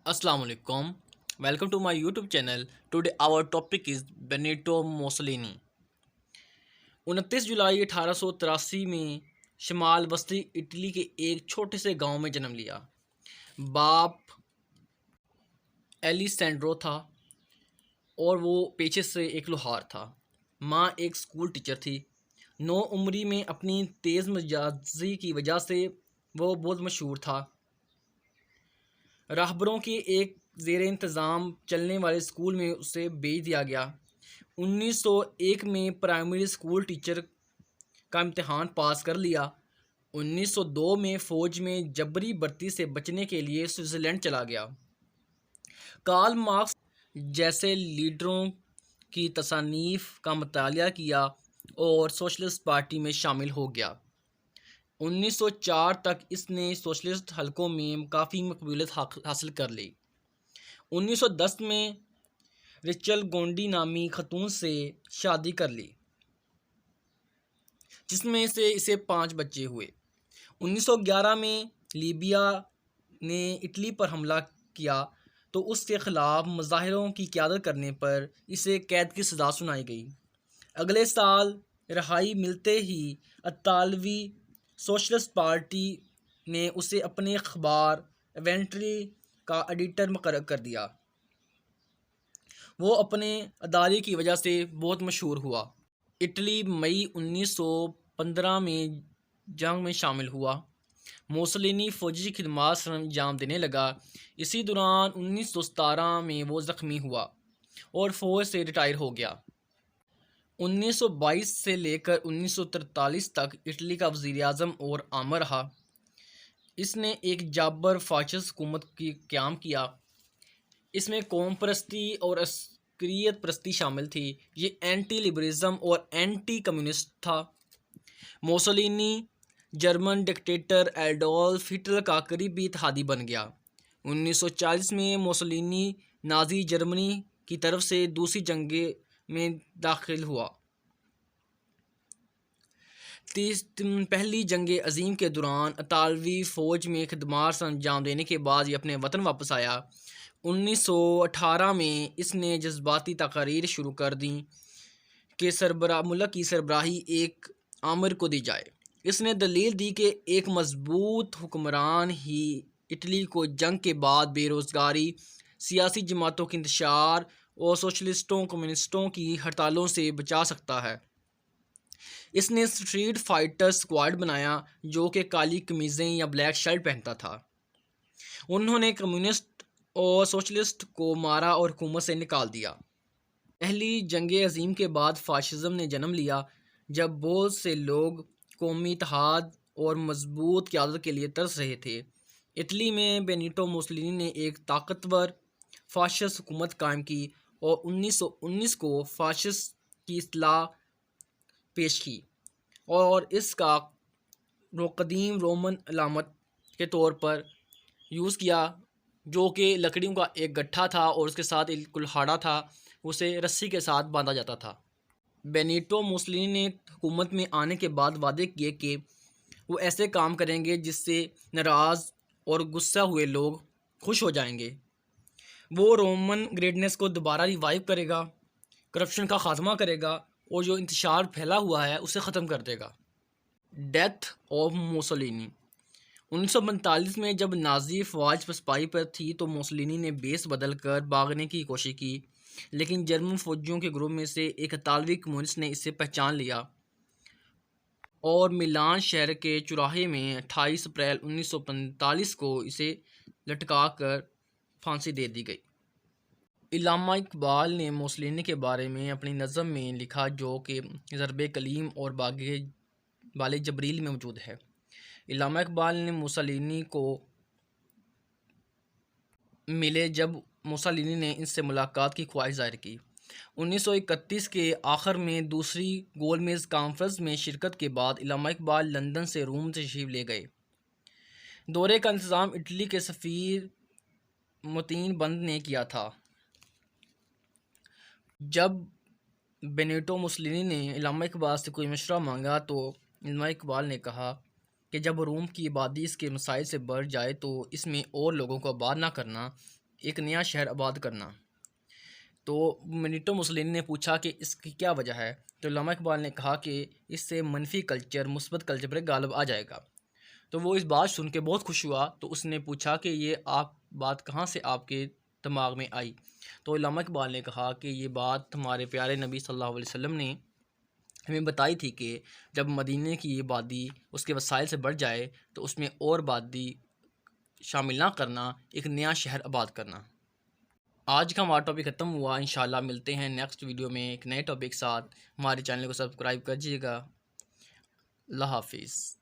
Assalamu alaikum. Welcome to my YouTube channel. Today our topic is Benito Mussolini. 29 जुलाई 1883 में शमाल वस्ती Italy के एक छोटे से गांव में जन्म लिया। बाप एलिसेंड्रो था और वो पेशे से एक लोहार था। माँ एक स्कूल टीचर थी। 9 उम्री में अपनी तेज़ मिजाजी की वजह से वो बहुत मशहूर था। राहबरों के एक ज़ेर इंतज़ाम चलने वाले स्कूल में उसे भेज दिया गया। 1901 में प्राइमरी स्कूल टीचर का इम्तिहान पास कर लिया। 1902 में फ़ौज में जबरी भर्ती से बचने के लिए स्विट्ज़रलैंड चला गया। कार्ल मार्क्स जैसे लीडरों की तसानीफ़ का मतालिया किया और सोशलिस्ट पार्टी में शामिल हो गया। 1904 तक इसने सोशलिस्ट हलकों में काफ़ी मकबूलियत हासिल कर ली। 1910 में रिचल गोंडी नामी खतून से शादी कर ली, जिसमें से इसे 5 बच्चे हुए। 1911 में लीबिया ने इटली पर हमला किया तो उसके ख़िलाफ़ मुज़ाहिरों की क़यादत करने पर इसे कैद की सज़ा सुनाई गई। अगले साल रिहाई मिलते ही इतालवी सोशलिस्ट पार्टी ने उसे अपने अखबार एवेंट्री का एडिटर मुकर्रर कर दिया। वो अपने अदारे की वजह से बहुत मशहूर हुआ। इटली मई 1915 में जंग में शामिल हुआ। मुसोलिनी फ़ौजी खिदमत सर अंजाम देने लगा। इसी दौरान 1917 में वो ज़ख्मी हुआ और फ़ौज से रिटायर हो गया। 1922 से लेकर 1943 तक इटली का वज़ीर-ए-आज़म और आमर रहा। इसने एक जाबर फाशिस्ट हुकूमत की क़याम किया। इसमें कौम परस्ती और अस्करियत परस्ती शामिल थी। ये एंटी लिबरलिज़म और एंटी कम्युनिस्ट था। Mussolini German dictator Adolf Hitler का करीबी इत्तेहादी बन गया। 1940 में मुसोलिनी नाज़ी जर्मनी की तरफ से दूसरी जंग में दाखिल हुआ। पहली जंग अज़ीम के दौरान इतालवी फ़ौज में खिदमत सर अंजाम देने के बाद ये अपने वतन वापस आया। 1918 में इसने जज्बाती तकारीर शुरू कर दी कि मुल्क की सरबराही एक आमिर को दी जाए। इसने दलील दी कि एक मजबूत हुक्मरान ही इटली को जंग के बाद बेरोज़गारी, सियासी जमातों के इंतशार और सोशलिस्टों कम्युनिस्टों की हड़तालों से बचा सकता है। इसने स्ट्रीट फाइटर स्क्वाड बनाया जो कि काली कमीज़ें या ब्लैक शर्ट पहनता था। उन्होंने कम्युनिस्ट और सोशलिस्ट को मारा और हुकूमत से निकाल दिया। पहली जंग अज़ीम के बाद फाशिज़म ने जन्म लिया, जब बहुत से लोग कौमी इत्तेहाद और मजबूत क़यादत के लिए तरस रहे थे। इटली में बेनिटो मुसोलिनी ने एक ताकतवर फाशिस्ट हुकूमत कायम की और 1919 को फाशिस्ट की इस्लाह पेश की और इसका कदीम रोमन अलामत के तौर पर यूज़ किया, जो कि लकड़ियों का एक गट्ठा था और उसके साथ एक कुल्हाड़ा था, उसे रस्सी के साथ बांधा जाता था। बेनिटो मुसोलिनी ने हुकूमत में आने के बाद वादे किए कि वो ऐसे काम करेंगे जिससे नाराज़ और गुस्सा हुए लोग खुश हो जाएंगे। वो रोमन ग्रेटनेस को दोबारा रिवाइव करेगा, करप्शन का ख़ात्मा करेगा और जो इंतशार फैला हुआ है उसे ख़त्म कर देगा। Death of Mussolini. 1945 में जब नाज़ी फ़ौज पसपाई पर थी तो मुसोलिनी ने बेस बदल कर भागने की कोशिश की, लेकिन जर्मन फ़ौजियों के ग्रुप में से एक इतालवी कम्युनिस्ट ने इसे पहचान लिया और मिलान शहर के चौराहे में 28 अप्रैल 1945 को इसे लटका कर फांसी दे दी गई। इल्लामा इकबाल ने मुसोलिनी के बारे में अपनी नज़म में लिखा, जो कि ज़रबे कलीम और बाले जबरील में मौजूद है। इल्लामा इकबाल ने मुसोलिनी को मिले जब मुसोलिनी ने इनसे मुलाकात की ख्वाहिश ज़ाहिर की। 1931 के आखिर में दूसरी गोलमेज़ कॉन्फ्रेंस में शिरकत के बाद इल्लामा इकबाल लंदन से रोम तशरीफ़ ले गए। दौरे का इंतज़ाम इटली के सफ़ीर मोतीन बंद ने किया था। जब बेनिटो मुसोलिनी ने इल्लामा इकबाल से कोई मशवरा मांगा तो इल्लामा इकबाल ने कहा कि जब रोम की आबादी इसके मसाइल से बढ़ जाए तो इसमें और लोगों को आबाद ना करना, ایک نیا شہر آباد کرنا۔ تو بینیٹو مسولینی نے پوچھا کہ اس کی کیا وجہ ہے، تو علامہ اقبال نے کہا کہ اس سے منفی کلچر مثبت کلچر پر غالب آ جائے گا۔ تو وہ اس بات سن کے بہت خوش ہوا، تو اس نے پوچھا کہ یہ بات کہاں سے آپ کے دماغ میں آئی؟ تو علامہ اقبال نے کہا کہ یہ بات ہمارے پیارے نبی صلی اللہ علیہ وسلم نے ہمیں بتائی تھی کہ جب مدینے کی یہ آبادی اس کے وسائل سے بڑھ جائے تو اس میں اور آبادی شامل نہ کرنا، ایک نیا شہر آباد کرنا۔ آج کا ہمارا ٹاپک ختم ہوا، انشاءاللہ ملتے ہیں نیکسٹ ویڈیو میں ایک نئے ٹاپک ساتھ۔ ہمارے چینل کو سبسکرائب کر دیجیے گا۔ اللہ حافظ۔